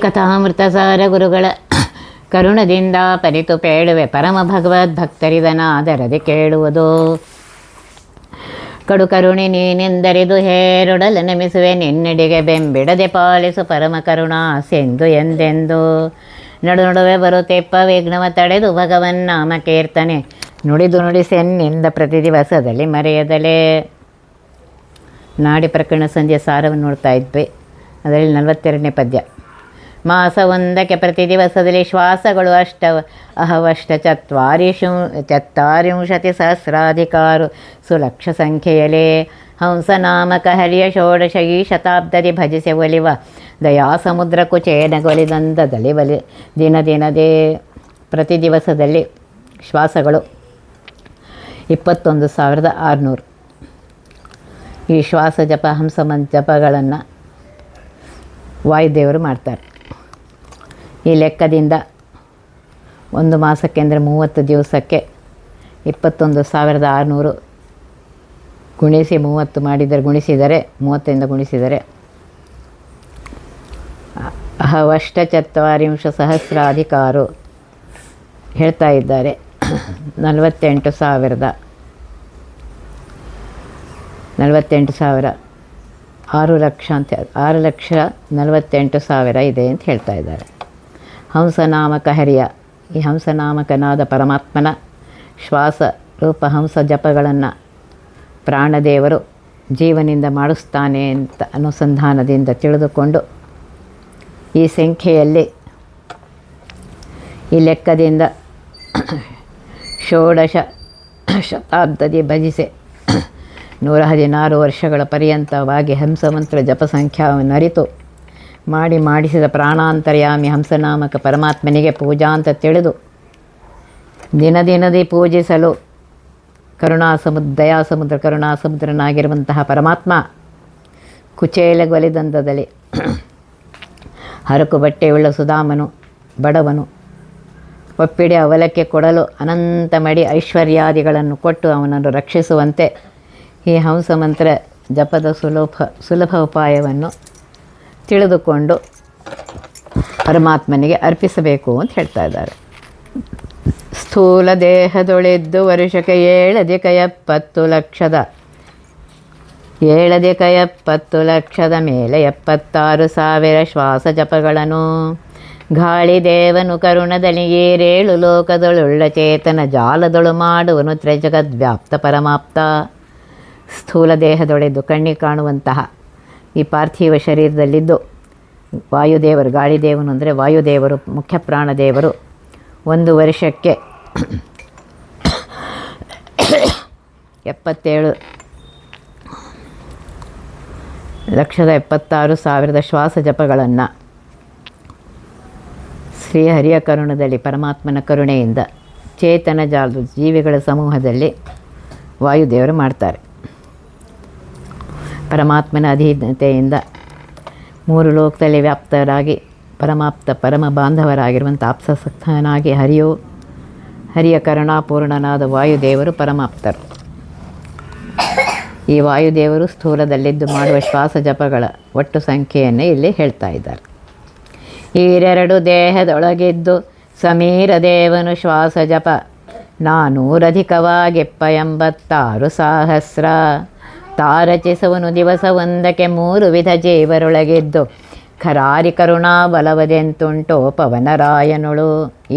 ಕಥಾಮೃತಸಾರ ಗುರುಗಳ ಕರುಣದಿಂದ ಪರಿತು ಪೇಳುವೆ ಪರಮ ಭಗವದ್ಭಕ್ತರಿದನಾದರದೆ ಕೇಳುವುದು. ಕಡು ಕರುಣಿ ನೀನೆಂದರಿದು ಹೇರೊಡಲ ನಮಿಸುವೆ ನಿನ್ನೆಡೆಗೆ ಬೆಂಬಿಡದೆ ಪಾಲಿಸು ಪರಮ ಕರುಣಾ ಸೆಂದು ಎಂದೆಂದು. ನಡು ನಡುವೆ ಬರುತ್ತೆಪ್ಪ ವಿಘ್ನವ ತಡೆದು ಭಗವನ್ ನಾಮ ಕೀರ್ತನೆ ನುಡಿದು ನುಡಿಸೆನ್ನಿಂದ ಪ್ರತಿ ದಿವಸದಲ್ಲಿ ಮರೆಯದಲೇ. ನಾಡಿ ಪ್ರಕರಣ ಸಂಜೆ ಸಾರವನ್ನು ನೋಡ್ತಾ ಇದ್ವಿ. ಅದರಲ್ಲಿ 42ನೇ ಪದ್ಯ. ಮಾಸವೊಂದಕ್ಕೆ ಪ್ರತಿ ದಿವಸದಲ್ಲಿ ಶ್ವಾಸಗಳು ಅಹವಷ್ಟ ಚತ್ವಾರಿಂಶತಿ ಸಹಸ್ರಾಧಿಕಾರು ಸುಲಕ್ಷ ಸಂಖ್ಯೆಯಲೇ. ಹಂಸನಾಮಕ ಹರಿಯ ಷೋಡಶ ಈ ಶತಾಬ್ದದಿ ಭಜಿಸೆ ಒಲಿವ ದಯಾ ಸಮುದ್ರಕ್ಕೂ ಚೇನಗೊಲಿದಂದದಲ್ಲಿ ದಿನದೇ. ಪ್ರತಿ ದಿವಸದಲ್ಲಿ ಶ್ವಾಸಗಳು 21,600. ಈ ಶ್ವಾಸ ಜಪ ಜಪಗಳನ್ನು ವಾಯುದೇವರು ಮಾಡ್ತಾರೆ. ಈ ಲೆಕ್ಕದಿಂದ ಒಂದು ಮಾಸಕ್ಕೆ ಅಂದರೆ 30 ದಿವಸಕ್ಕೆ 21,600 ಗುಣಿಸಿ 30 ಮಾಡಿದರೆ ಗುಣಿಸಿದರೆ 30ರಿಂದ ಗುಣಿಸಿದರೆ ಅಹವಷ್ಟ ಚತ್ವಾರಿಂಶ ಸಹಸ್ರಾಧಿಕಾರು ಹೇಳ್ತಾ ಇದ್ದಾರೆ. 48,000 6,48,000 ಇದೆ ಅಂತ ಹೇಳ್ತಾ ಇದ್ದಾರೆ. ಹಂಸನಾಮಕ ಹರಿಯ, ಈ ಹಂಸನಾಮಕನಾದ ಪರಮಾತ್ಮನ ಶ್ವಾಸ ರೂಪ ಹಂಸ ಜಪಗಳನ್ನು ಪ್ರಾಣದೇವರು ಜೀವನಿಂದ ಮಾಡಿಸ್ತಾನೆ ಅಂತ ಅನುಸಂಧಾನದಿಂದ ತಿಳಿದುಕೊಂಡು ಈ ಸಂಖ್ಯೆಯಲ್ಲಿ ಈ ಲೆಕ್ಕದಿಂದ ಷೋಡಶ ಶತಾಬ್ದದಿ ಭಜಿಸೆ 116 ವರ್ಷಗಳ ಪರ್ಯಂತವಾಗಿ ಹಂಸಮಂತ್ರ ಜಪ ಸಂಖ್ಯಾವನ್ನು ಅರಿತು ಮಾಡಿಸಿದ ಪ್ರಾಣಾಂತರ್ಯಾಮಿ ಹಂಸನಾಮಕ ಪರಮಾತ್ಮನಿಗೆ ಪೂಜಾ ಅಂತ ತಿಳಿದು ದಿನದಿ ಪೂಜಿಸಲು ದಯಾಸಮುದ್ರ ಕರುಣಾಸಮುದ್ರನಾಗಿರುವಂತಹ ಪರಮಾತ್ಮ ಕುಚೇಲಗೊಲಿದಂದದಲ್ಲಿ ಹರಕು ಬಟ್ಟೆಯುಳ್ಳ ಸುಧಾಮನು ಬಡವನು ಒಪ್ಪಿಡಿ ಅವಲಕ್ಕೆ ಕೊಡಲು ಅನಂತ ಮಡಿ ಐಶ್ವರ್ಯಾದಿಗಳನ್ನು ಕೊಟ್ಟು ಅವನನ್ನು ರಕ್ಷಿಸುವಂತೆ ಈ ಹಂಸಮಂತ್ರ ಜಪದ ಸುಲಭ ಉಪಾಯವನ್ನು ತಿಳಿದುಕೊಂಡು ಪರಮಾತ್ಮನಿಗೆ ಅರ್ಪಿಸಬೇಕು ಅಂತ ಹೇಳ್ತಾ ಇದ್ದಾರೆ. ಸ್ಥೂಲ ದೇಹದೊಳೆದ್ದು ವರುಷಕ್ಕೆ 7,70 ಲಕ್ಷದ ಮೇಲೆ 76,000 ಶ್ವಾಸ ಜಪಗಳನ್ನು ಗಾಳಿ ದೇವನು ಕರುಣದಲ್ಲಿ ಏರೇಳು ಲೋಕದೊಳುಳ್ಳ ಚೇತನ ಜಾಲದೊಳು ಮಾಡುವನು ತ್ರೈಜಗದ್ವ್ಯಾಪ್ತ ಪರಮಾಪ್ತ. ಸ್ಥೂಲ ದೇಹದೊಳೆದು ಕಣ್ಣಿಗೆ ಕಾಣುವಂತಹ ಈ ಪಾರ್ಥಿವ ಶರೀರದಲ್ಲಿದ್ದು ವಾಯುದೇವರು, ಗಾಳಿದೇವನು ಅಂದರೆ ವಾಯುದೇವರು, ಮುಖ್ಯ ಪ್ರಾಣದೇವರು 1 ವರ್ಷಕ್ಕೆ 77,76,000 ಶ್ವಾಸ ಜಪಗಳನ್ನು ಶ್ರೀಹರಿಯ ಕರುಣದಲ್ಲಿ ಪರಮಾತ್ಮನ ಕರುಣೆಯಿಂದ ಚೇತನ ಜಾಲದ ಜೀವಿಗಳ ಸಮೂಹದಲ್ಲಿ ವಾಯುದೇವರು ಮಾಡ್ತಾರೆ. ಪರಮಾತ್ಮನ ಅಧೀನತೆಯಿಂದ 3 ಲೋಕದಲ್ಲಿ ವ್ಯಾಪ್ತರಾಗಿ ಪರಮ ಬಾಂಧವರಾಗಿರುವಂಥ ಆಪ್ತಸಕ್ತನಾಗಿ ಹರಿಯ ಕರುಣಾಪೂರ್ಣನಾದ ವಾಯುದೇವರು ಪರಮಾಪ್ತರು. ಈ ವಾಯುದೇವರು ಸ್ಥೂಲದಲ್ಲಿದ್ದು ಮಾಡುವ ಶ್ವಾಸ ಜಪಗಳ ಒಟ್ಟು ಸಂಖ್ಯೆಯನ್ನೇ ಇಲ್ಲಿ ಹೇಳ್ತಾ ಇದ್ದಾರೆ. ಈರೆರಡು ದೇಹದೊಳಗಿದ್ದು ಸಮೀರ ದೇವನು ಶ್ವಾಸ ಜಪ 486,000 ತಾರಚಿಸುವನು ದಿವಸವೊಂದಕ್ಕೆ 3 ವಿಧ ಜೀವರೊಳಗಿದ್ದು ಖರಾರಿ ಕರುಣಾ ಬಲವದೆಂತುಂಟೋ ಪವನರಾಯನುಳು.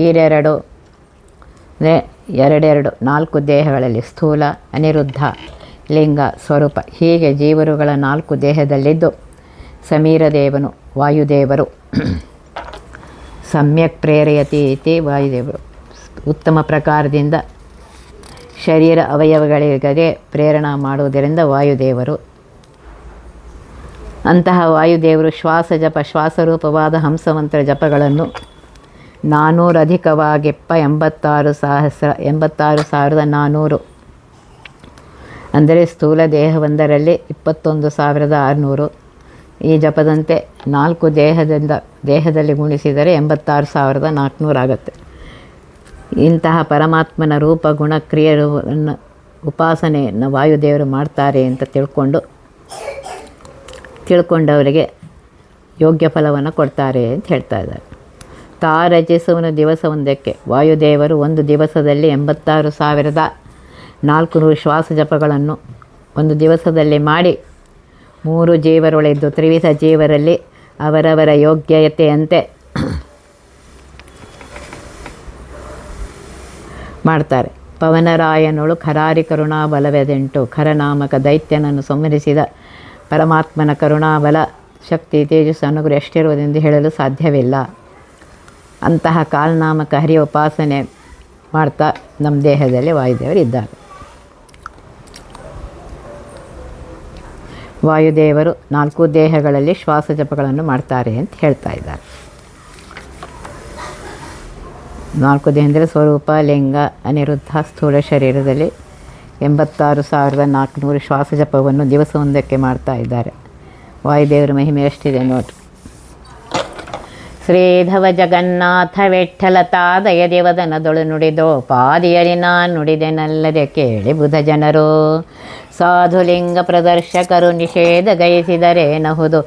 ಈರೆರಡು ಅಂದರೆ 4 ದೇಹಗಳಲ್ಲಿ ಸ್ಥೂಲ, ಅನಿರುದ್ಧ, ಲಿಂಗ, ಸ್ವರೂಪ ಹೀಗೆ ಜೀವರುಗಳ 4 ದೇಹದಲ್ಲಿದ್ದು ಸಮೀರ ದೇವನು ವಾಯುದೇವರು ಸಮ್ಯಕ್ ಪ್ರೇರಯತಿ ಇತಿ ವಾಯುದೇವರು ಉತ್ತಮ ಪ್ರಕಾರದಿಂದ ಶರೀರ ಅವಯವಗಳಿಗೆ ಪ್ರೇರಣಾ ಮಾಡುವುದರಿಂದ ವಾಯುದೇವರು. ಅಂತಹ ವಾಯುದೇವರು ಶ್ವಾಸರೂಪವಾದ ಹಂಸಮಂತ್ರ ಜಪಗಳನ್ನು 400 ಅಧಿಕವಾಗಿ 86,400 ಅಂದರೆ ಸ್ಥೂಲ ದೇಹವೊಂದರಲ್ಲಿ 21,600 ಈ ಜಪದಂತೆ 4 ದೇಹದಲ್ಲಿ ಗುಣಿಸಿದರೆ 86,400 ಆಗುತ್ತೆ. ಇಂತಹ ಪರಮಾತ್ಮನ ರೂಪ ಗುಣ ಕ್ರಿಯೆಯನ್ನು ಉಪಾಸನೆಯನ್ನು ವಾಯುದೇವರು ಮಾಡ್ತಾರೆ ಅಂತ ತಿಳ್ಕೊಂಡವರಿಗೆ ಯೋಗ್ಯ ಫಲವನ್ನು ಕೊಡ್ತಾರೆ ಅಂತ ಹೇಳ್ತಾ ಇದ್ದಾರೆ. ತಾ ರಚಿಸುವನು ದಿವಸವೊಂದಕ್ಕೆ. ವಾಯುದೇವರು ಒಂದು ದಿವಸದಲ್ಲಿ 86,400 ಶ್ವಾಸ ಜಪಗಳನ್ನು ಒಂದು ದಿವಸದಲ್ಲಿ ಮಾಡಿ 3 ಜೀವರೊಳೆದ್ದು ತ್ರಿವಿಧ ಜೀವರಲ್ಲಿ ಅವರವರ ಯೋಗ್ಯತೆಯಂತೆ ಮಾಡ್ತಾರೆ. ಪವನರಾಯನೊಳು ಖರಾರಿ ಕರುಣಾಬಲವೆದೆಂಟು. ಖರನಾಮಕ ದೈತ್ಯನನ್ನು ಸಂಹರಿಸಿದ ಪರಮಾತ್ಮನ ಕರುಣಾಬಲ, ಶಕ್ತಿ, ತೇಜಸ್ಸು, ಅನುಗ್ರಹ ಎಷ್ಟಿರುವುದೆಂದು ಹೇಳಲು ಸಾಧ್ಯವಿಲ್ಲ. ಅಂತಹ ಕಾಲನಾಮಕ ಹರಿಯ ಉಪಾಸನೆ ಮಾಡ್ತಾ ನಮ್ಮ ದೇಹದಲ್ಲಿ ವಾಯುದೇವರು ಇದ್ದಾರೆ. ವಾಯುದೇವರು 4 ದೇಹಗಳಲ್ಲಿ ಶ್ವಾಸ ಜಪಗಳನ್ನು ಮಾಡ್ತಾರೆ ಅಂತ ಹೇಳ್ತಾ ಇದ್ದಾರೆ. 4 ದೇಹ ಅಂದರೆ ಸ್ವರೂಪ, ಲಿಂಗ, ಅನಿರುದ್ಧ, ಸ್ಥೂಲ ಶರೀರದಲ್ಲಿ 86,400 ಶ್ವಾಸ ಜಪವನ್ನು ದಿವಸವೊಂದಕ್ಕೆ ಮಾಡ್ತಾ ಇದ್ದಾರೆ. ವಾಯುದೇವರ ಮಹಿಮೆ ಎಷ್ಟಿದೆ ನೋಡ್ರಿ. ಶ್ರೀಧವ ಜಗನ್ನಾಥ ವಿಠ್ಠಲತಾ ದಯದೇವದನದೊಳು ನುಡಿದೋ ಪಾದಿಯಲಿ ನಾನು ನುಡಿದೆನಲ್ಲದೆ ಕೇಳಿ ಬುಧ ಜನರು. ಸಾಧುಲಿಂಗ ಪ್ರದರ್ಶಕರು ನಿಷೇಧ ಗೈಸಿದರೇನಹುದು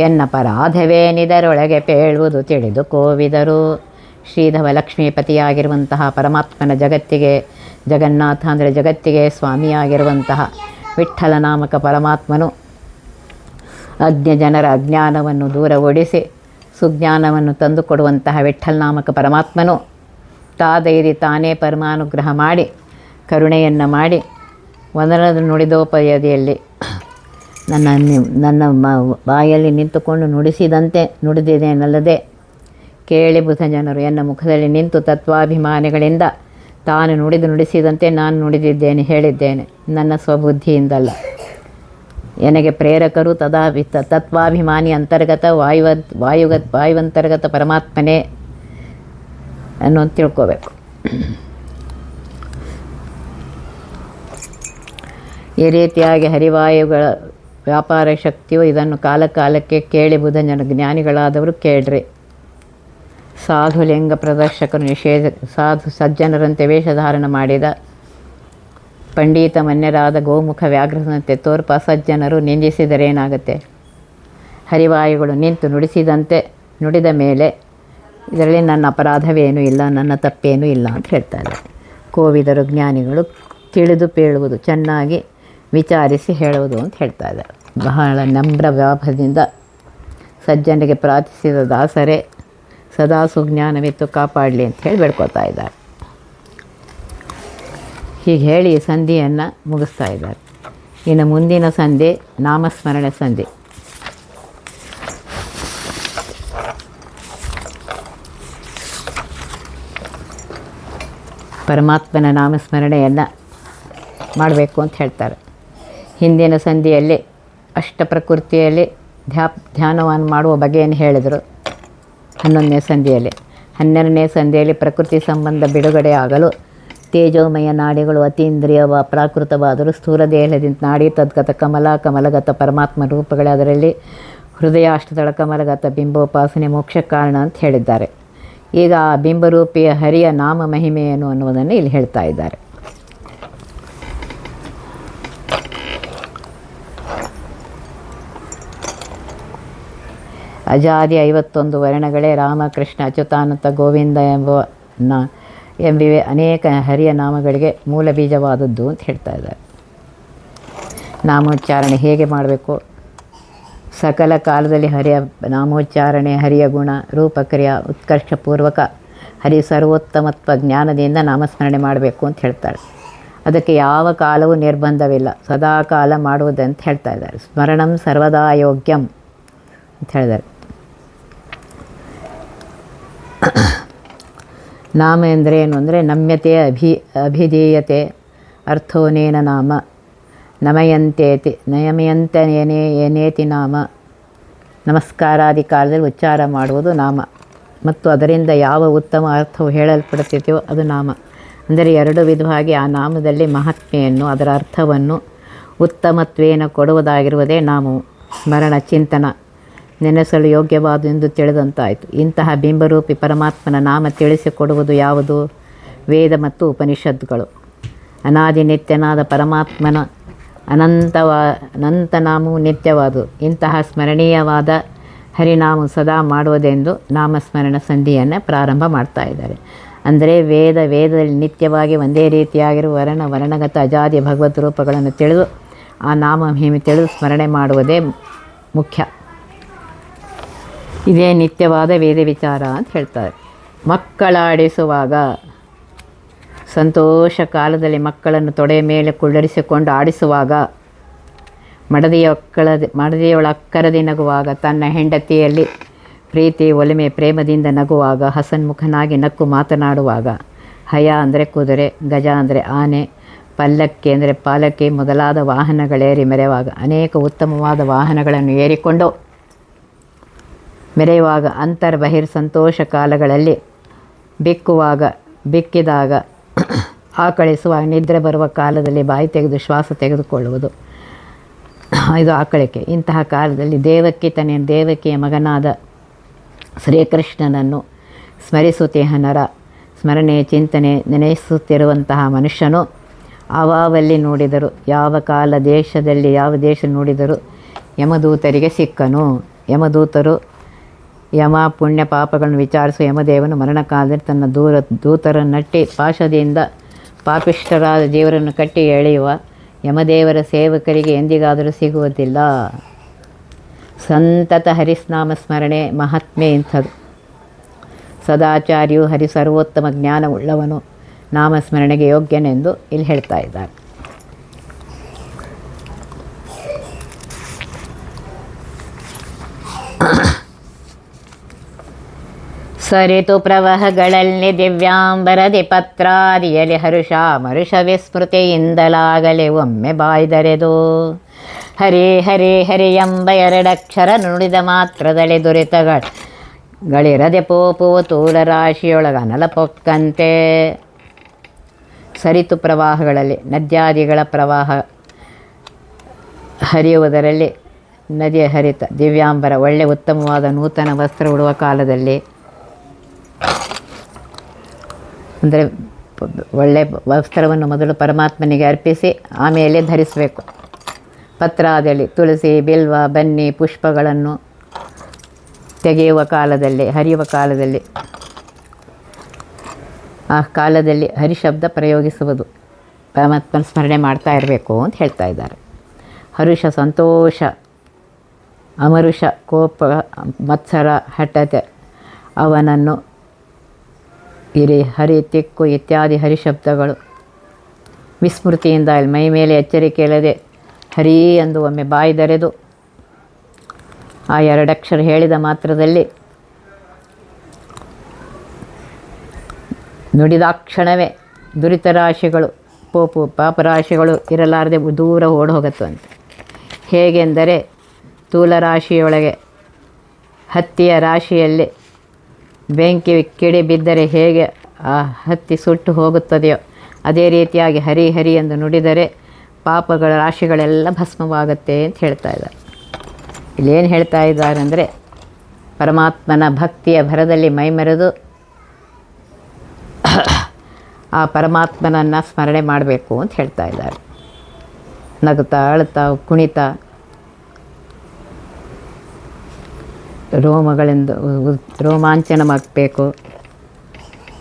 ಎನ್ನ ಪರಾಧವೇನಿದರೊಳಗೆ ಪೇಳುವುದು ತಿಳಿದು ಕೋವಿದರು. ಶ್ರೀಧವ ಲಕ್ಷ್ಮೀಪತಿಯಾಗಿರುವಂತಹ ಪರಮಾತ್ಮನ ಜಗತ್ತಿಗೆ, ಜಗನ್ನಾಥ ಅಂದರೆ ಜಗತ್ತಿಗೆ ಸ್ವಾಮಿಯಾಗಿರುವಂತಹ ವಿಠ್ಠಲ ನಾಮಕ ಪರಮಾತ್ಮನು ಅಜ್ಞ ಜನರ ಅಜ್ಞಾನವನ್ನು ದೂರ ಓಡಿಸಿ ಸುಜ್ಞಾನವನ್ನು ತಂದುಕೊಡುವಂತಹ ವಿಠ್ಠಲ ನಾಮಕ ಪರಮಾತ್ಮನು ತಾದೈರಿ ತಾನೇ ಪರಮಾನುಗ್ರಹ ಮಾಡಿ ಕರುಣೆಯನ್ನು ಮಾಡಿ ಒಂದರದ ನುಡಿದೋಪಯದಿಯಲ್ಲಿ ನನ್ನ ಬಾಯಲ್ಲಿ ನಿಂತುಕೊಂಡು ನುಡಿಸಿದಂತೆ ನುಡಿದಿದ್ದೇನಲ್ಲದೆ ಕೇಳಿ ಬುಧ ಜನರು ಎನ್ನ ಮುಖದಲ್ಲಿ ನಿಂತು ತತ್ವಾಭಿಮಾನಿಗಳಿಂದ ತಾನು ನುಡಿಸಿದಂತೆ ನಾನು ನುಡಿದಿದ್ದೇನೆ, ಹೇಳಿದ್ದೇನೆ. ನನ್ನ ಸ್ವಬುದ್ಧಿಯಿಂದಲ್ಲ. ನನಗೆ ಪ್ರೇರಕರು ತತ್ವಾಭಿಮಾನಿ ಅಂತರ್ಗತ ವಾಯುವಂತರ್ಗತ ಪರಮಾತ್ಮನೇ ಅನ್ನೋದು ತಿಳ್ಕೋಬೇಕು. ಈ ರೀತಿಯಾಗಿ ಹರಿವಾಯುಗಳ ವ್ಯಾಪಾರ ಶಕ್ತಿಯು ಇದನ್ನು ಕಾಲಕ್ಕೆ ಕೇಳಿ ಬುಧ ಜನ ಜ್ಞಾನಿಗಳಾದವರು ಕೇಳ್ರಿ. ಸಾಧುಲಿಂಗ ಪ್ರದರ್ಶಕರು ಸಾಧು ಸಜ್ಜನರಂತೆ ವೇಷಧಾರಣ ಮಾಡಿದ ಪಂಡಿತ ಮನ್ಯರಾದ ಗೋಮುಖ ವ್ಯಾಘ್ರದಂತೆ ತೋರ್ಪ ಸಜ್ಜನರು ನಿಂದಿಸಿದರೇನಾಗುತ್ತೆ? ಹರಿವಾಯುಗಳು ನಿಂತು ನುಡಿಸಿದಂತೆ ನುಡಿದ ಮೇಲೆ ಇದರಲ್ಲಿ ನನ್ನ ಅಪರಾಧವೇನೂ ಇಲ್ಲ, ನನ್ನ ತಪ್ಪೇನೂ ಇಲ್ಲ ಅಂತ ಹೇಳ್ತಾರೆ. ಕೋವಿದರು ಜ್ಞಾನಿಗಳು ತಿಳಿದು ಪೇಳುವುದು, ಚೆನ್ನಾಗಿ ವಿಚಾರಿಸಿ ಹೇಳುವುದು ಅಂತ ಹೇಳ್ತಾ ಇದ್ದಾರೆ. ಬಹಳ ನಮ್ರ ವ್ಯಾಪದಿಂದ ಸಜ್ಜನಿಗೆ ಪ್ರಾರ್ಥಿಸಿದ ದಾಸರೇ ಸದಾ ಸುಜ್ಞಾನವಿತ್ತು ಕಾಪಾಡಲಿ ಅಂತ ಹೇಳಿ ಬೇಡ್ಕೋತಾ ಇದ್ದಾರೆ. ಹೀಗೆ ಹೇಳಿ ಈ ಸಂಧಿಯನ್ನು ಮುಗಿಸ್ತಾ ಇದ್ದಾರೆ. ಇನ್ನು ಮುಂದಿನ ಸಂಧಿ ನಾಮಸ್ಮರಣೆ ಸಂಧಿ. ಪರಮಾತ್ಮನ ನಾಮಸ್ಮರಣೆಯನ್ನು ಮಾಡಬೇಕು ಅಂತ ಹೇಳ್ತಾರೆ. ಹಿಂದಿನ ಸಂಧಿಯಲ್ಲಿ ಅಷ್ಟಪ್ರಕೃತಿಯಲ್ಲಿ ಧ್ಯಾನವನ್ನು ಮಾಡುವ ಬಗೆಯನ್ನು ಹೇಳಿದರು. 11ನೇ ಸಂಧಿಯಲ್ಲಿ 12ನೇ ಸಂಧಿಯಲ್ಲಿ ಪ್ರಕೃತಿ ಸಂಬಂಧ ಬಿಡುಗಡೆ ಆಗಲು ತೇಜೋಮಯ ನಾಡಿಗಳು ಅತೀಂದ್ರಿಯವ ಪ್ರಾಕೃತವಾದರೂ ಸ್ಥೂಲ ದೇಹದಿಂದ ನಾಡಿ ತದ್ಗತ ಕಮಲಗತ ಪರಮಾತ್ಮ ರೂಪಗಳೇ, ಅದರಲ್ಲಿ ಹೃದಯಾಷ್ಟದಳ ಕಮಲಗತ ಬಿಂಬೋಪಾಸನೆ ಮೋಕ್ಷ ಕಾರಣ ಅಂತ ಹೇಳಿದ್ದಾರೆ. ಈಗ ಆ ಬಿಂಬರೂಪಿಯ ಹರಿಯ ನಾಮ ಮಹಿಮೆಯೇನು ಅನ್ನುವುದನ್ನು ಇಲ್ಲಿ ಹೇಳ್ತಾ ಇದ್ದಾರೆ. ಅಜಾದಿ 51 ವರ್ಣಗಳೇ ರಾಮಕೃಷ್ಣ ಅಚ್ಯುತಾನಂತ ಗೋವಿಂದ ಎಂಬಿವೆ ಅನೇಕ ಹರಿಯ ನಾಮಗಳಿಗೆ ಮೂಲ ಬೀಜವಾದದ್ದು ಅಂತ ಹೇಳ್ತಾ ಇದ್ದಾರೆ. ನಾಮೋಚ್ಚಾರಣೆ ಹೇಗೆ ಮಾಡಬೇಕು? ಸಕಲ ಕಾಲದಲ್ಲಿ ಹರಿಯ ನಾಮೋಚ್ಚಾರಣೆ, ಹರಿಯ ಗುಣ ರೂಪಕ್ರಿಯಾ ಉತ್ಕರ್ಷಪೂರ್ವಕ ಹರಿ ಸರ್ವೋತ್ತಮತ್ವ ಜ್ಞಾನದಿಂದ ನಾಮಸ್ಮರಣೆ ಮಾಡಬೇಕು ಅಂತ ಹೇಳ್ತಾರೆ. ಅದಕ್ಕೆ ಯಾವ ಕಾಲವೂ ನಿರ್ಬಂಧವಿಲ್ಲ, ಸದಾ ಕಾಲ ಮಾಡುವುದಂತ ಹೇಳ್ತಾ ಇದ್ದಾರೆ. ಸ್ಮರಣಂ ಸರ್ವದಾ ಯೋಗ್ಯಂ ಅಂತ ಹೇಳಿದ್ದಾರೆ. ನಾಮ ಎಂದರೆ ಏನು ಅಂದರೆ ನಮ್ಯತೆ ಅಭಿಧೀಯತೆ ಅರ್ಥೋನೇನ ನಾಮ ನಯಮಯಂತನೇತಿ ನಾಮ. ನಮಸ್ಕಾರಾದಿ ಕಾಲದಲ್ಲಿ ಉಚ್ಚಾರ ಮಾಡುವುದು ನಾಮ, ಮತ್ತು ಅದರಿಂದ ಯಾವ ಉತ್ತಮ ಅರ್ಥವು ಹೇಳಲ್ಪಡುತ್ತಿದೆಯೋ ಅದು ನಾಮ. ಅಂದರೆ 2 ವಿಧವಾಗಿ ಆ ನಾಮದಲ್ಲಿ ಮಹಾತ್ಮೆಯನ್ನು, ಅದರ ಅರ್ಥವನ್ನು ಉತ್ತಮತ್ವೇನ ಕೊಡುವುದಾಗಿರುವುದೇ ನಾಮವು. ಸ್ಮರಣ ಚಿಂತನ ನೆನೆಸಲು ಯೋಗ್ಯವಾದೆಂದು ತಿಳಿದಂತಾಯಿತು. ಇಂತಹ ಬಿಂಬರೂಪಿ ಪರಮಾತ್ಮನ ನಾಮ ತಿಳಿಸಿಕೊಡುವುದು ಯಾವುದು? ವೇದ ಮತ್ತು ಉಪನಿಷತ್ತುಗಳು. ಅನಾದಿ ನಿತ್ಯನಾದ ಪರಮಾತ್ಮನ ಅನಂತ ನಾಮವು ನಿತ್ಯವಾದುದು. ಇಂತಹ ಸ್ಮರಣೀಯವಾದ ಹರಿನಾಮ ಸದಾ ಮಾಡುವುದೆಂದು ನಾಮಸ್ಮರಣ ಸಂಧಿಯನ್ನು ಪ್ರಾರಂಭ ಮಾಡ್ತಾ ಇದ್ದಾರೆ. ಅಂದರೆ ವೇದದಲ್ಲಿ ನಿತ್ಯವಾಗಿ ಒಂದೇ ರೀತಿಯಾಗಿರುವ ವರ್ಣಗತ ಅಜಾದಿ ಭಗವದ್ ರೂಪಗಳನ್ನು ತಿಳಿದು ಆ ನಾಮ ಮಹಿಮೆ ತಿಳಿದು ಸ್ಮರಣೆ ಮಾಡುವುದೇ ಮುಖ್ಯ. ಇದೇ ನಿತ್ಯವಾದ ವೇದ ವಿಚಾರ ಅಂತ ಹೇಳ್ತಾರೆ. ಮಕ್ಕಳಾಡಿಸುವಾಗ ಸಂತೋಷ ಕಾಲದಲ್ಲಿ ಮಕ್ಕಳನ್ನು ತೊಡೆಯ ಮೇಲೆ ಕುಳ್ಳರಿಸಿಕೊಂಡು ಆಡಿಸುವಾಗ, ಮಡದಿಯೊಳಕ್ಕರದಿ ನಗುವಾಗ, ತನ್ನ ಹೆಂಡತಿಯಲ್ಲಿ ಪ್ರೀತಿ ಒಲಿಮೆ ಪ್ರೇಮದಿಂದ ನಗುವಾಗ, ಹಸನ್ಮುಖನಾಗಿ ನಕ್ಕು ಮಾತನಾಡುವಾಗ, ಹಯ ಅಂದರೆ ಕುದುರೆ, ಗಜ ಅಂದರೆ ಆನೆ, ಪಲ್ಲಕ್ಕಿ ಅಂದರೆ ಪಾಲಕಿ ಮೊದಲಾದ ವಾಹನಗಳೇರಿ ಮೆರೆಯುವಾಗ, ಅನೇಕ ಉತ್ತಮವಾದ ವಾಹನಗಳನ್ನು ಏರಿಕೊಂಡು ಮೆರೆಯುವಾಗ, ಬಹಿರ್ ಸಂತೋಷ ಕಾಲಗಳಲ್ಲಿ ಬಿಕ್ಕಿದಾಗ, ಆಕಳಿಸುವಾಗ, ನಿದ್ರೆ ಬರುವ ಕಾಲದಲ್ಲಿ ಬಾಯಿ ತೆಗೆದು ಶ್ವಾಸ ತೆಗೆದುಕೊಳ್ಳುವುದು, ಇದು ಆಕಳಿಕೆ. ಇಂತಹ ಕಾಲದಲ್ಲಿ ದೇವಕಿಯ ಮಗನಾದ ಶ್ರೀಕೃಷ್ಣನನ್ನು ಸ್ಮರಿಸುತ್ತಿಹನರ ಸ್ಮರಣೆ ಚಿಂತನೆ ನೆನೆಸುತ್ತಿರುವಂತಹ ಮನುಷ್ಯನು ಆವಾವಲ್ಲಿ ನೋಡಿದರು, ಯಾವ ಕಾಲ ದೇಶದಲ್ಲಿ ಯಾವ ದೇಶ ನೋಡಿದರೂ ಯಮದೂತರಿಗೆ ಸಿಕ್ಕನು. ಯಮದೂತರು ಯಮ ಪುಣ್ಯ ಪಾಪಗಳನ್ನು ವಿಚಾರಿಸುವ ಯಮದೇವನು ಮರಣಕಾಲದಲ್ಲಿ ತನ್ನ ದೂತರನ್ನಟ್ಟಿ ಪಾಶದಿಂದ ಪಾಪಿಷ್ಠರಾದ ಜೀವರನ್ನು ಕಟ್ಟಿ ಎಳೆಯುವ ಯಮದೇವರ ಸೇವಕರಿಗೆ ಎಂದಿಗಾದರೂ ಸಿಗುವುದಿಲ್ಲ. ಸಂತತ ಹರಿಸ್ನಾಮ ಸ್ಮರಣೆ ಮಹಾತ್ಮೆ ಇಂಥದ್ದು. ಸದಾಚಾರ್ಯು ಹರಿ ಸರ್ವೋತ್ತಮ ಜ್ಞಾನವುಳ್ಳವನು ನಾಮಸ್ಮರಣೆಗೆ ಯೋಗ್ಯನೆಂದು ಇಲ್ಲಿ ಹೇಳ್ತಾ ಇದ್ದಾರೆ. ಸರಿತು ಪ್ರವಾಹಗಳಲ್ಲಿ ದಿವ್ಯಾಂಬರದಿ ಪತ್ರಾದಿಯಲ್ಲಿ ಮರುಷ ವಿಸ್ಮೃತಿಯಿಂದಲಾಗಲಿ ಒಮ್ಮೆ ಬಾಯ್ದರೆದು ಹರಿ ಹರಿ ಹರಿ ಎಂಬ ಎರಡಕ್ಷರ ನುಡಿದ ಮಾತ್ರದಲ್ಲಿ ದುರಿತಗಳಿರದೆ ಪೋಪುವ ತೂಲರಾಶಿಯೊಳಗ ಅನಲ ಪೊಕ್ಕಂತೆ. ಸರಿತು ಪ್ರವಾಹಗಳಲ್ಲಿ ನದ್ಯಾದಿಗಳ ಪ್ರವಾಹ ಹರಿಯುವುದರಲ್ಲಿ ನದಿಯ ಹರಿತ ದಿವ್ಯಾಂಬರ ಒಳ್ಳೆ ಉತ್ತಮವಾದ ನೂತನ ವಸ್ತ್ರ ಉಡುವ ಕಾಲದಲ್ಲಿ, ಅಂದರೆ ಒಳ್ಳೆಯ ವಸ್ತ್ರವನ್ನು ಮೊದಲು ಪರಮಾತ್ಮನಿಗೆ ಅರ್ಪಿಸಿ ಆಮೇಲೆ ಧರಿಸಬೇಕು. ಪತ್ರಾದಿಯಲ್ಲಿ ತುಳಸಿ ಬಿಲ್ವ ಬನ್ನಿ ಪುಷ್ಪಗಳನ್ನು ತೆಗೆಯುವ ಕಾಲದಲ್ಲಿ ಹರಿಯುವ ಕಾಲದಲ್ಲಿ ಆ ಕಾಲದಲ್ಲಿ ಹರಿಶಬ್ದ ಪ್ರಯೋಗಿಸುವುದು, ಪರಮಾತ್ಮನ ಸ್ಮರಣೆ ಮಾಡ್ತಾ ಇರಬೇಕು ಅಂತ ಹೇಳ್ತಾ ಇದ್ದಾರೆ. ಹರುಷ ಸಂತೋಷ, ಅಮರುಷ ಕೋಪ, ಮತ್ಸರ ಹಠತೆ ಅವನನ್ನು ಹರಿ ತಿಕ್ಕು ಇತ್ಯಾದಿ ಹರಿಶಬ್ದಗಳು ವಿಸ್ಮೃತಿಯಿಂದ ಮೈ ಮೇಲೆ ಎಚ್ಚರಿಕೆ ಇಲ್ಲದೆ ಹರಿ ಎಂದು ಒಮ್ಮೆ ಬಾಯ್ದರೆದು ಆ ಎರಡಕ್ಷರ ಹೇಳಿದ ಮಾತ್ರದಲ್ಲಿ ನುಡಿದಾಕ್ಷಣವೇ ದುರಿತರಾಶಿಗಳು ಪಾಪರಾಶಿಗಳು ಇರಲಾರದೆ ದೂರ ಓಡಿ ಹೋಗುತ್ತಂತೆ. ಹೇಗೆಂದರೆ ತೂಲರಾಶಿಯೊಳಗೆ ಹತ್ತಿಯ ರಾಶಿಯಲ್ಲಿ ಬೆಂಕಿ ಕಿಡಿ ಬಿದ್ದರೆ ಹೇಗೆ ಆ ಹತ್ತಿ ಸುಟ್ಟು ಹೋಗುತ್ತದೆಯೋ ಅದೇ ರೀತಿಯಾಗಿ ಹರಿ ಹರಿ ಎಂದು ನುಡಿದರೆ ಪಾಪಗಳ ರಾಶಿಗಳೆಲ್ಲ ಭಸ್ಮವಾಗುತ್ತೆ ಅಂತ ಹೇಳ್ತಾ ಇದ್ದಾರೆ. ಇಲ್ಲೇನು ಹೇಳ್ತಾ ಇದ್ದಾರೆ ಅಂದರೆ ಪರಮಾತ್ಮನ ಭಕ್ತಿಯ ಭರದಲ್ಲಿ ಮೈಮೆರೆದು ಆ ಪರಮಾತ್ಮನನ್ನು ಸ್ಮರಣೆ ಮಾಡಬೇಕು ಅಂತ ಹೇಳ್ತಾ ಇದ್ದಾರೆ. ನಗುತ್ತಾ ಅಳುತ್ತಾ ಕುಣಿತಾ ರೋಮಗಳಿಂದ ರೋಮಾಂಚನವಾಗಬೇಕು.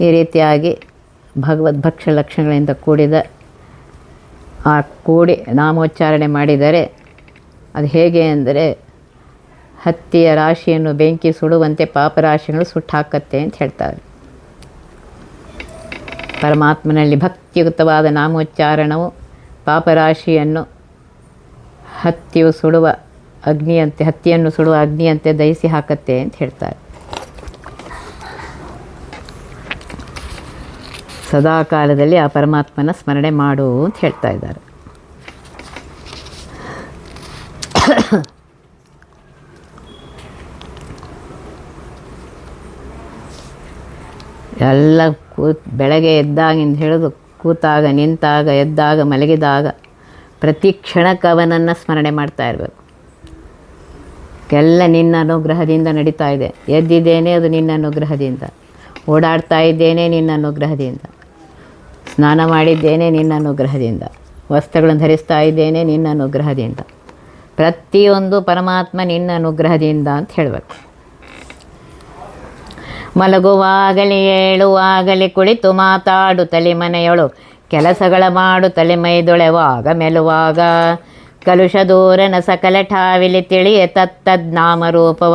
ಈ ರೀತಿಯಾಗಿ ಭಗವದ್ಭಕ್ಷ ಲಕ್ಷಣಗಳಿಂದ ಕೂಡಿ ನಾಮೋಚ್ಚಾರಣೆ ಮಾಡಿದರೆ ಅದು ಹೇಗೆ ಅಂದರೆ ಹತ್ತಿಯ ರಾಶಿಯನ್ನು ಬೆಂಕಿ ಸುಡುವಂತೆ ಪಾಪರಾಶಿಗಳು ಸುಟ್ಟಾಕತ್ತೆ ಅಂತ ಹೇಳ್ತಾರೆ. ಪರಮಾತ್ಮನಲ್ಲಿ ಭಕ್ತಿಯುಕ್ತವಾದ ನಾಮೋಚ್ಚಾರಣವು ಪಾಪರಾಶಿಯನ್ನು ಹತ್ತಿಯನ್ನು ಸುಡುವ ಅಗ್ನಿಯಂತೆ ದಹಿಸಿ ಹಾಕತ್ತೆ ಅಂತ ಹೇಳ್ತಾರೆ. ಸದಾ ಕಾಲದಲ್ಲಿ ಆ ಪರಮಾತ್ಮನ ಸ್ಮರಣೆ ಮಾಡು ಅಂತ ಹೇಳ್ತಾ ಇದ್ದಾರೆ. ಎಲ್ಲ ಬೆಳಗ್ಗೆ ಎದ್ದಾಗಿಂದ ಹಿಡಿದು ಕೂತಾಗ ನಿಂತಾಗ ಎದ್ದಾಗ ಮಲಗಿದಾಗ ಪ್ರತಿ ಕ್ಷಣಕ್ಕೆ ಅವನನ್ನು ಸ್ಮರಣೆ ಮಾಡ್ತಾ ಇರಬೇಕು. ಎಲ್ಲ ನಿನ್ನ ಅನುಗ್ರಹದಿಂದ ನಡೀತಾ ಇದೆ. ಎದ್ದಿದ್ದೇನೆ ಅದು ನಿನ್ನ ಅನುಗ್ರಹದಿಂದ, ಓಡಾಡ್ತಾ ಇದ್ದೇನೆ ನಿನ್ನ ಅನುಗ್ರಹದಿಂದ, ಸ್ನಾನ ಮಾಡಿದ್ದೇನೆ ನಿನ್ನ ಅನುಗ್ರಹದಿಂದ, ವಸ್ತ್ರಗಳನ್ನು ಧರಿಸ್ತಾ ಇದ್ದೇನೆ ನಿನ್ನ ಅನುಗ್ರಹದಿಂದ, ಪ್ರತಿಯೊಂದು ಪರಮಾತ್ಮ ನಿನ್ನ ಅನುಗ್ರಹದಿಂದ ಅಂತ ಹೇಳಬೇಕು. ಮಲಗುವಾಗಲಿ ಏಳುವಾಗಲಿ ಕುಳಿತು ಮಾತಾಡುತ್ತಲೇ ಮನೆಯೊಳು ಕೆಲಸಗಳ ಮಾಡುತ್ತಲೇ ಮೈದೊಳೆವಾಗ ಮೆಲುವಾಗ ಕಲುಷ ದೂರನ ಸಕಲ ಠಾವಿಲಿ ತಿಳಿಯ ತತ್ತದ್ನಾಮರೂಪವ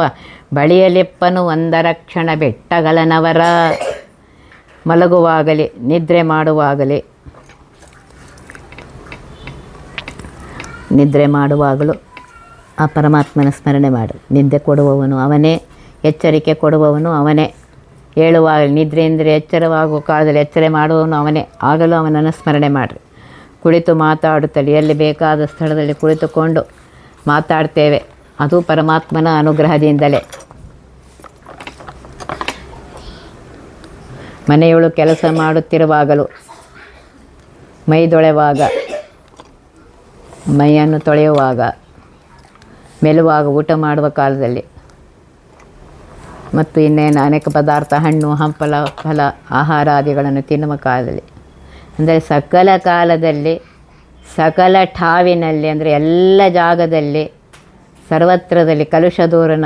ಬಳಿಯಲಿಪ್ಪನು ಒಂದರ ಕ್ಷಣ ಬೆಟ್ಟಗಲನವರ. ಮಲಗುವಾಗಲಿ ನಿದ್ರೆ ಮಾಡುವಾಗಲೂ ಆ ಪರಮಾತ್ಮನ ಸ್ಮರಣೆ ಮಾಡಿ. ನಿದ್ದೆ ಕೊಡುವವನು ಅವನೇ, ಎಚ್ಚರಿಕೆ ಕೊಡುವವನು ಅವನೇ. ಹೇಳುವಾಗ ನಿದ್ರೆಯಿಂದ ಎಚ್ಚರವಾಗುವ ಕಾಲದಲ್ಲಿ ಎಚ್ಚರ ಮಾಡುವವನು ಅವನೇ, ಆಗಲೂ ಅವನನ್ನು ಸ್ಮರಣೆ ಮಾಡಿರಿ. ಕುಳಿತು ಮಾತಾಡುತ್ತಲೇ ಎಲ್ಲಿ ಬೇಕಾದ ಸ್ಥಳದಲ್ಲಿ ಕುಳಿತುಕೊಂಡು ಮಾತಾಡ್ತೇವೆ, ಅದು ಪರಮಾತ್ಮನ ಅನುಗ್ರಹದಿಂದಲೇ. ಮನೆಯೊಳು ಕೆಲಸ ಮಾಡುತ್ತಿರುವಾಗಲೂ, ಮೈದೊಳೆವಾಗ, ಮೈಯನ್ನು ತೊಳೆಯುವಾಗ, ಮೆಲುವಾಗ, ಊಟ ಮಾಡುವ ಕಾಲದಲ್ಲಿ, ಮತ್ತು ಇನ್ನೇನು ಅನೇಕ ಪದಾರ್ಥ, ಹಣ್ಣು ಹಂಪಲ ಫಲ ಆಹಾರಾದಿಗಳನ್ನು ತಿನ್ನುವ ಕಾಲದಲ್ಲಿ, ಅಂದರೆ ಸಕಲ ಕಾಲದಲ್ಲಿ, ಸಕಲ ಠಾವಿನಲ್ಲಿ, ಅಂದರೆ ಎಲ್ಲ ಜಾಗದಲ್ಲಿ, ಸರ್ವತ್ರದಲ್ಲಿ ಕಲುಷ ದೂರನ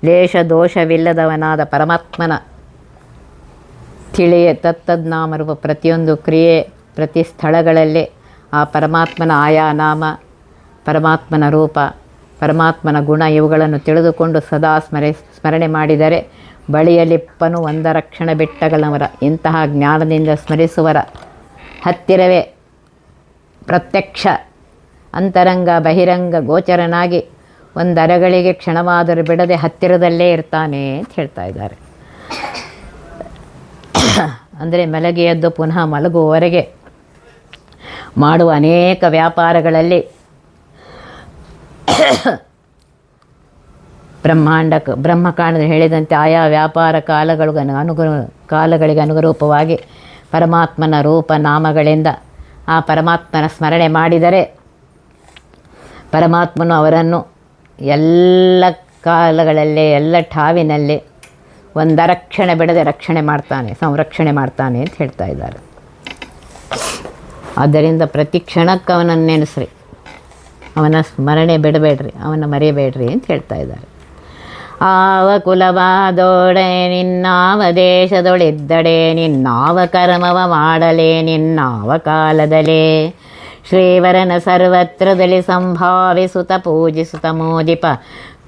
ಲೇಷ ದೋಷವಿಲ್ಲದವನಾದ ಪರಮಾತ್ಮನ ತಿಳಿಯ ತತ್ತದ್ನಾಮರುವ ಪ್ರತಿಯೊಂದು ಕ್ರಿಯೆ, ಪ್ರತಿ ಸ್ಥಳಗಳಲ್ಲಿ ಆ ಪರಮಾತ್ಮನ ಆಯಾ ನಾಮ, ಪರಮಾತ್ಮನ ರೂಪ, ಪರಮಾತ್ಮನ ಗುಣ ಇವುಗಳನ್ನು ತಿಳಿದುಕೊಂಡು ಸದಾ ಸ್ಮರಣೆ ಮಾಡಿದರೆ ಬಳಿಯಲಿಪ್ಪನು ಒಂದರ ಕ್ಷಣ ಬೆಟ್ಟಗಳವರ. ಇಂತಹ ಜ್ಞಾನದಿಂದ ಸ್ಮರಿಸುವರ ಹತ್ತಿರವೇ ಪ್ರತ್ಯಕ್ಷ ಅಂತರಂಗ ಬಹಿರಂಗ ಗೋಚರನಾಗಿ ಒಂದರಗಳಿಗೆ ಕ್ಷಣವಾದರೂ ಬಿಡದೆ ಹತ್ತಿರದಲ್ಲೇ ಇರ್ತಾನೆ ಅಂತ ಹೇಳ್ತಾ ಇದ್ದಾರೆ. ಅಂದರೆ ಮಲಗಿ ಎದ್ದು ಪುನಃ ಮಲಗುವವರೆಗೆ ಮಾಡುವ ಅನೇಕ ವ್ಯಾಪಾರಗಳಲ್ಲಿ ಬ್ರಹ್ಮಕಾಂಡದಲ್ಲಿ ಹೇಳಿದಂತೆ ಆಯಾ ವ್ಯಾಪಾರ ಕಾಲಗಳಿಗೆ ಅನುರೂಪವಾಗಿ ಪರಮಾತ್ಮನ ರೂಪ ನಾಮಗಳಿಂದ ಆ ಪರಮಾತ್ಮನ ಸ್ಮರಣೆ ಮಾಡಿದರೆ ಪರಮಾತ್ಮನು ಅವರನ್ನು ಎಲ್ಲ ಕಾಲಗಳಲ್ಲಿ, ಎಲ್ಲ ಠಾವಿನಲ್ಲಿ ಒಂದರಕ್ಷಣೆ ಬಿಡದೆ ರಕ್ಷಣೆ ಮಾಡ್ತಾನೆ, ಸಂರಕ್ಷಣೆ ಮಾಡ್ತಾನೆ ಅಂತ ಹೇಳ್ತಾ ಇದ್ದಾರೆ. ಆದ್ದರಿಂದ ಪ್ರತಿ ಕ್ಷಣಕ್ಕೆ ಅವನನ್ನು ನೆನೆಸ್ರಿ, ಅವನ ಸ್ಮರಣೆ ಬಿಡಬೇಡ್ರಿ, ಅವನ ಮರೆಯಬೇಡ್ರಿ ಅಂತ ಹೇಳ್ತಾ ಇದ್ದಾರೆ. ಆವ ಕುಲವಾದೋಡೆ ನಿನ್ನಾವ ದೇಶದೊಳಿದ್ದಡೆ ನಿನ್ನಾವ ಕರ್ಮವ ಮಾಡಲೇ ನಿನ್ನಾವ ಕಾಲದಲೇ ಶ್ರೀವರನ ಸರ್ವತ್ರದಲ್ಲಿ ಸಂಭಾವಿಸುತ್ತ ಪೂಜಿಸುತ್ತ ಮೋದಿಪ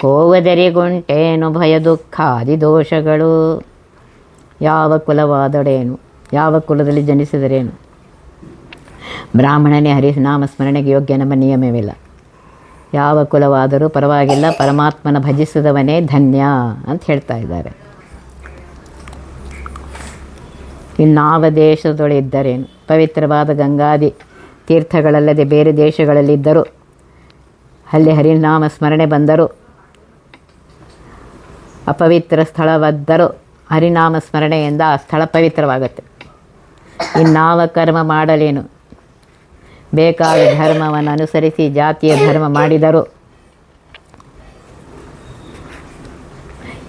ಕೋವದರಿಗುಂಟೇನು ಭಯ ದುಃಖಾದಿ ದೋಷಗಳು. ಯಾವ ಕುಲವಾದೊಡೇನು, ಯಾವ ಕುಲದಲ್ಲಿ ಜನಿಸಿದರೇನು, ಬ್ರಾಹ್ಮಣನೇ ಹರಿನಾಮ ಸ್ಮರಣೆಗೆ ಯೋಗ್ಯನೆಂಬ ನಿಯಮವಿಲ್ಲ. ಯಾವ ಕುಲವಾದರೂ ಪರವಾಗಿಲ್ಲ, ಪರಮಾತ್ಮನ ಭಜಿಸಿದವನೇ ಧನ್ಯ ಅಂತ ಹೇಳ್ತಾ ಇದ್ದಾರೆ. ಇನ್ನಾವ ದೇಶದೊಳಿದ್ದರೇನು, ಪವಿತ್ರವಾದ ಗಂಗಾದಿ ತೀರ್ಥಗಳಲ್ಲದೆ ಬೇರೆ ದೇಶಗಳಲ್ಲಿದ್ದರೂ, ಅಲ್ಲಿ ಹರಿನಾಮ ಸ್ಮರಣೆ ಬಂದರೂ, ಅಪವಿತ್ರ ಸ್ಥಳವಾದರೂ ಹರಿನಾಮ ಸ್ಮರಣೆಯಿಂದ ಆ ಸ್ಥಳ ಪವಿತ್ರವಾಗುತ್ತೆ. ಇನ್ನಾವ ಕರ್ಮ ಮಾಡಲೇನು, ಬೇಕಾದ ಧರ್ಮವನ್ನು ಅನುಸರಿಸಿ ಜಾತಿಯ ಧರ್ಮ ಮಾಡಿದರು,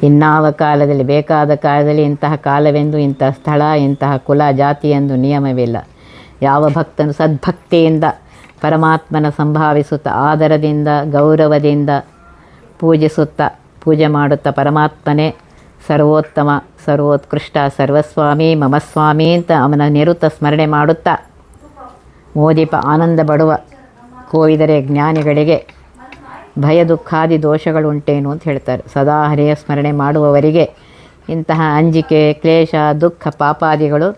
ಇನ್ನಾವ ಕಾಲದಲ್ಲಿ, ಬೇಕಾದ ಕಾಲದಲ್ಲಿ ಇಂತಹ ಕಾಲವೆಂದು, ಇಂತಹ ಸ್ಥಳ, ಇಂತಹ ಕುಲ ಜಾತಿ ಎಂದು ನಿಯಮವಿಲ್ಲ. ಯಾವ ಭಕ್ತನು ಸದ್ಭಕ್ತಿಯಿಂದ ಪರಮಾತ್ಮನ ಸಂಭಾವಿಸುತ್ತಾ ಆದರದಿಂದ ಗೌರವದಿಂದ ಪೂಜೆ ಮಾಡುತ್ತಾ ಪರಮಾತ್ಮನೇ ಸರ್ವೋತ್ತಮ, ಸರ್ವೋತ್ಕೃಷ್ಟ, ಸರ್ವಸ್ವಾಮಿ, ಮಮಸ್ವಾಮಿ ಅಂತ ಅವನ ನಿರುತ್ತ ಸ್ಮರಣೆ ಮಾಡುತ್ತಾ ಮೋದಿಪ ಆನಂದ ಪಡುವ ಕೋವಿದರೆ ಜ್ಞಾನಿಗಳಿಗೆ ಭಯ ದುಃಖಾದಿ ದೋಷಗಳುಂಟೇನು ಅಂತ ಹೇಳ್ತಾರೆ. ಸದಾ ಹರಿಯ ಸ್ಮರಣೆ ಮಾಡುವವರಿಗೆ ಇಂತಹ ಅಂಜಿಕೆ, ಕ್ಲೇಶ, ದುಃಖ, ಪಾಪಾದಿಗಳು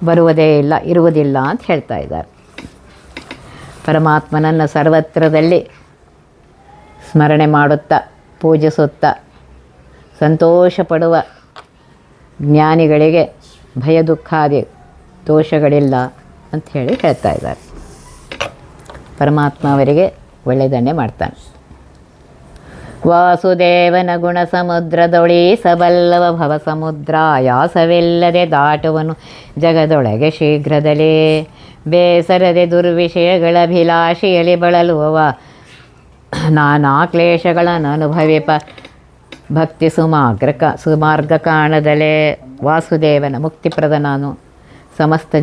ಬರುವುದೇ ಇಲ್ಲ, ಇರುವುದಿಲ್ಲ ಅಂತ ಹೇಳ್ತಾ ಇದ್ದಾರೆ. ಪರಮಾತ್ಮನನ್ನು ಸರ್ವತ್ರದಲ್ಲಿ ಸ್ಮರಣೆ ಮಾಡುತ್ತಾ ಪೂಜಿಸುತ್ತಾ ಸಂತೋಷ ಪಡುವ ಜ್ಞಾನಿಗಳಿಗೆ ಭಯ ದುಃಖಾದಿ ದೋಷಗಳಿಲ್ಲ ಅಂತ ಹೇಳಿ ಹೇಳ್ತಾ ಇದ್ದಾರೆ. ಪರಮಾತ್ಮ ಅವರಿಗೆ ಒಳ್ಳೆಯದನ್ನೇ ಮಾಡ್ತಾನೆ. ವಾಸುದೇವನ ಗುಣ ಸಮುದ್ರದೊಳೀಸಬಲ್ಲವ ಭವ ಸಮುದ್ರ ಯಾಸವಿಲ್ಲದೆ ದಾಟುವನು ಜಗದೊಳಗೆ ಶೀಘ್ರದಲೇ ಬೇಸರದೆ ದುರ್ವಿಷಯಗಳ ಅಭಿಲಾಷೆಯಲ್ಲಿ ಬಳಲುವವ ನಾನಾ ಕ್ಲೇಶಗಳನ್ನು ಅನುಭವಿಪ ಭಕ್ತಿ ಸುಮಾರ್ಗ ಕಾಣದಲೇ. ವಾಸುದೇವನ ಮುಕ್ತಿಪ್ರದ ನಾನು ಸಮಸ್ತ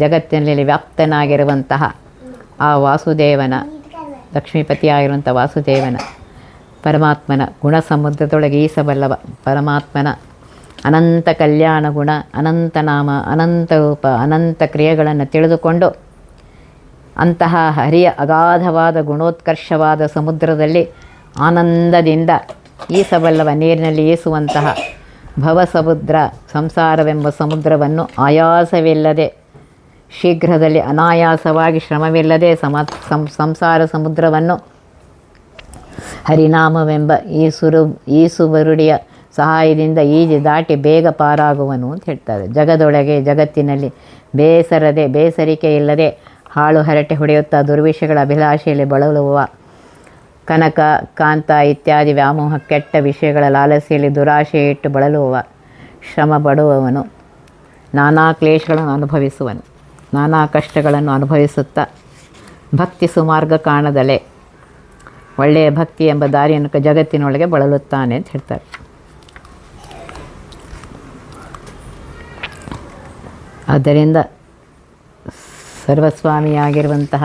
ಜಗತ್ತಿನಲ್ಲಿ ವ್ಯಾಪ್ತನಾಗಿರುವಂತಹ ಆ ವಾಸುದೇವನ, ಲಕ್ಷ್ಮೀಪತಿಯಾಗಿರುವಂಥ ವಾಸುದೇವನ ಪರಮಾತ್ಮನ ಗುಣ ಸಮುದ್ರದೊಳಗೆ ಈಸಬಲ್ಲವ, ಪರಮಾತ್ಮನ ಅನಂತ ಕಲ್ಯಾಣ ಗುಣ, ಅನಂತ ನಾಮ, ಅನಂತ ರೂಪ, ಅನಂತ ಕ್ರಿಯೆಗಳನ್ನು ತಿಳಿದುಕೊಂಡು ಅಂತಹ ಹರಿಯ ಅಗಾಧವಾದ ಗುಣೋತ್ಕರ್ಷವಾದ ಸಮುದ್ರದಲ್ಲಿ ಆನಂದದಿಂದ ಈಸಬಲ್ಲವ ನೀರಿನಲ್ಲಿ ಈಸುವಂತಹ ಭವಸಮುದ್ರ ಸಂಸಾರವೆಂಬ ಸಮುದ್ರವನ್ನು ಆಯಾಸವಿಲ್ಲದೆ ಶೀಘ್ರದಲ್ಲಿ ಅನಾಯಾಸವಾಗಿ ಶ್ರಮವಿಲ್ಲದೆ ಸಂಸಾರ ಸಮುದ್ರವನ್ನು ಹರಿನಾಮವೆಂಬ ಈಸುಬರುಡಿಯ ಸಹಾಯದಿಂದ ಈಜಿ ದಾಟಿ ಬೇಗ ಪಾರಾಗುವನು ಅಂತ ಹೇಳ್ತಾರೆ. ಜಗದೊಳಗೆ ಜಗತ್ತಿನಲ್ಲಿ ಬೇಸರಿಕೆ ಇಲ್ಲದೆ ಹಾಳು ಹರಟೆ ಹೊಡೆಯುತ್ತಾ ದುರ್ವಿಷಯಗಳ ಅಭಿಲಾಷೆಯಲ್ಲಿ ಬಳಲುವ ಕನಕ ಕಾಂತ ಇತ್ಯಾದಿ ವ್ಯಾಮೋಹ ಕೆಟ್ಟ ವಿಷಯಗಳ ಲಾಲಸೆಯಲ್ಲಿ ದುರಾಶೆ ಇಟ್ಟು ಬಳಲುವ ಶ್ರಮ ಪಡುವವನು ನಾನಾ ಕ್ಲೇಶಗಳನ್ನು ಅನುಭವಿಸುವನು. ನಾನಾ ಕಷ್ಟಗಳನ್ನು ಅನುಭವಿಸುತ್ತಾ ಭಕ್ತಿ ಸುಮಾರ್ಗ ಕಾಣದಲೆ ಒಳ್ಳೆಯ ಭಕ್ತಿ ಎಂಬ ದಾರಿಯನ್ನು ಜಗತ್ತಿನೊಳಗೆ ಬಳಲುತ್ತಾನೆ ಅಂತ ಹೇಳ್ತಾರೆ. ಆದ್ದರಿಂದ ಸರ್ವಸ್ವಾಮಿಯಾಗಿರುವಂತಹ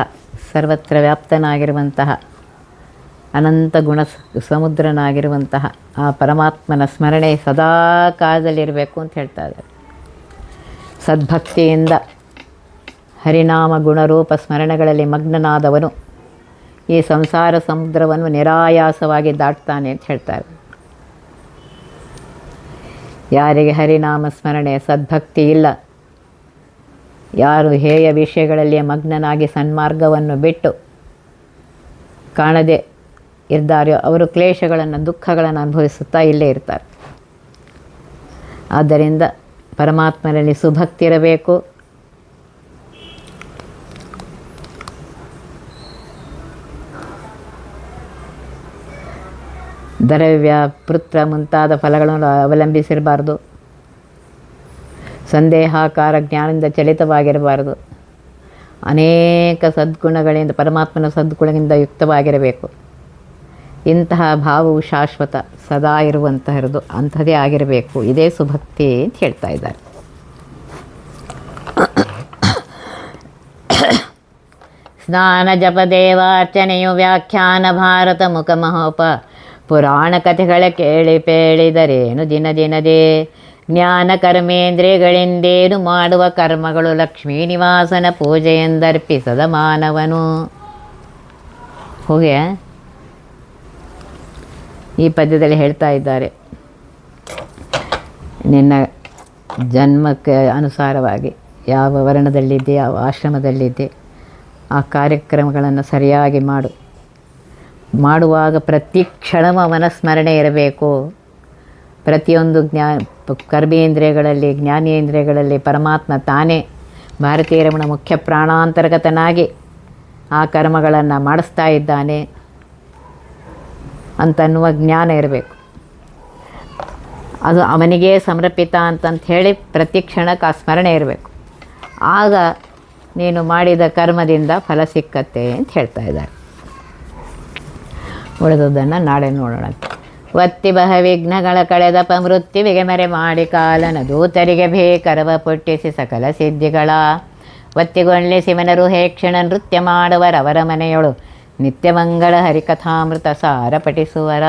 ಸರ್ವತ್ರ ವ್ಯಾಪ್ತನಾಗಿರುವಂತಹ ಅನಂತ ಗುಣ ಸಮುದ್ರನಾಗಿರುವಂತಹ ಆ ಪರಮಾತ್ಮನ ಸ್ಮರಣೆ ಸದಾ ಕಾಲದಲ್ಲಿರಬೇಕು ಅಂತ ಹೇಳ್ತಾ ಇದ್ದಾರೆ. ಸದ್ಭಕ್ತಿಯಿಂದ ಹರಿನಾಮ ಗುಣರೂಪ ಸ್ಮರಣೆಗಳಲ್ಲಿ ಮಗ್ನನಾದವನು ಈ ಸಂಸಾರ ಸಮುದ್ರವನ್ನು ನಿರಾಯಾಸವಾಗಿ ದಾಟ್ತಾನೆ ಅಂತ ಹೇಳ್ತಾರೆ. ಯಾರಿಗೆ ಹರಿನಾಮ ಸ್ಮರಣೆ ಸದ್ಭಕ್ತಿ ಇಲ್ಲ, ಯಾರು ಹೇಯ ವಿಷಯಗಳಲ್ಲಿ ಮಗ್ನನಾಗಿ ಸನ್ಮಾರ್ಗವನ್ನು ಬಿಟ್ಟು ಕಾಣದೆ ಇದ್ದಾರೋ ಅವರು ಕ್ಲೇಶಗಳನ್ನು ದುಃಖಗಳನ್ನು ಅನುಭವಿಸುತ್ತಾ ಇಲ್ಲೇ ಇರ್ತಾರೆ. ಆದ್ದರಿಂದ ಪರಮಾತ್ಮನಲ್ಲಿ ಸುಭಕ್ತಿ ಇರಬೇಕು. ದ್ರವ್ಯ ಪುತ್ರ ಮುಂತಾದ ಫಲಗಳನ್ನು ಅವಲಂಬಿಸಿರಬಾರ್ದು. ಸಂದೇಹಾಕಾರ ಜ್ಞಾನದಿಂದ ಚಲಿತವಾಗಿರಬಾರದು. ಅನೇಕ ಸದ್ಗುಣಗಳಿಂದ ಪರಮಾತ್ಮನ ಸದ್ಗುಣದಿಂದ ಯುಕ್ತವಾಗಿರಬೇಕು. ಇಂತಹ ಭಾವವು ಶಾಶ್ವತ ಸದಾ ಇರುವಂತಹದ್ದು ಅಂಥದ್ದೇ ಆಗಿರಬೇಕು. ಇದೇ ಸುಭಕ್ತಿ ಅಂತ ಹೇಳ್ತಾ ಇದ್ದಾರೆ. ಸ್ನಾನ ಜಪ ದೇವಾರ್ಚನೆಯು ವ್ಯಾಖ್ಯಾನ ಭಾರತ ಮುಖಮಹೋಪ ಪುರಾಣ ಕಥೆಗಳ ಕೇಳಿ ಪೇಳಿದರೇನು ದಿನದೇ ಜ್ಞಾನ ಕರ್ಮೇಂದ್ರಿಯಗಳಿಂದೇನು ಮಾಡುವ ಕರ್ಮಗಳು ಲಕ್ಷ್ಮೀ ನಿವಾಸನ ಪೂಜೆಯೆಂದರ್ಪಿಸದ ಮಾನವನು. ಹೋಗೆ ಈ ಪದ್ಯದಲ್ಲಿ ಹೇಳ್ತಾ ಇದ್ದಾರೆ, ನಿನ್ನ ಜನ್ಮಕ್ಕೆ ಅನುಸಾರವಾಗಿ ಯಾವ ವರ್ಣದಲ್ಲಿದ್ದೆ, ಯಾವ ಆಶ್ರಮದಲ್ಲಿದ್ದೆ, ಆ ಕಾರ್ಯಕ್ರಮಗಳನ್ನು ಸರಿಯಾಗಿ ಮಾಡುವಾಗ ಪ್ರತಿ ಕ್ಷಣವೂ ಅವನ ಸ್ಮರಣೆ ಇರಬೇಕು. ಪ್ರತಿಯೊಂದು ಕರ್ಮೇಂದ್ರಿಯಗಳಲ್ಲಿ ಜ್ಞಾನೇಂದ್ರಿಯಗಳಲ್ಲಿ ಪರಮಾತ್ಮ ತಾನೇ ಭಾರತೀಯ ರಮಣ ಮುಖ್ಯ ಪ್ರಾಣಾಂತರ್ಗತನಾಗಿ ಆ ಕರ್ಮಗಳನ್ನು ಮಾಡಿಸ್ತಾ ಇದ್ದಾನೆ ಅಂತನ್ನುವ ಜ್ಞಾನ ಇರಬೇಕು. ಅದು ಅವನಿಗೇ ಸಮರ್ಪಿತ ಅಂತಂತ ಹೇಳಿ ಪ್ರತಿ ಕ್ಷಣಕ್ಕೆ ಆ ಸ್ಮರಣೆ ಇರಬೇಕು. ಆಗ ನೀನು ಮಾಡಿದ ಕರ್ಮದಿಂದ ಫಲ ಸಿಕ್ಕತ್ತೆ ಅಂತ ಹೇಳ್ತಾ ಇದ್ದಾರೆ. ಉಳಿದುದನ್ನು ನಾಳೆ ನೋಡೋಣ. ಒತ್ತಿ ಬಹ ವಿಘ್ನಗಳ ಕಳೆದಪ ಮೃತ್ಯುವಿಗೆ ಮರೆ ಮಾಡಿ ಕಾಲನ ದೂತರಿಗೆ ಬೇಕರವ ಪುಟ್ಟಿಸಿ ಸಕಲ ಸಿದ್ಧಿಗಳ ಒತ್ತಿಗೊಳ್ಳಿ ಶಿವನರು ಹೇಕ್ಷಣ ನೃತ್ಯ ಮಾಡುವರವರ ಮನೆಯೊಳು ನಿತ್ಯಮಂಗಳ ಹರಿಕಥಾಮೃತ ಸಾರ ಪಠಿಸುವರ.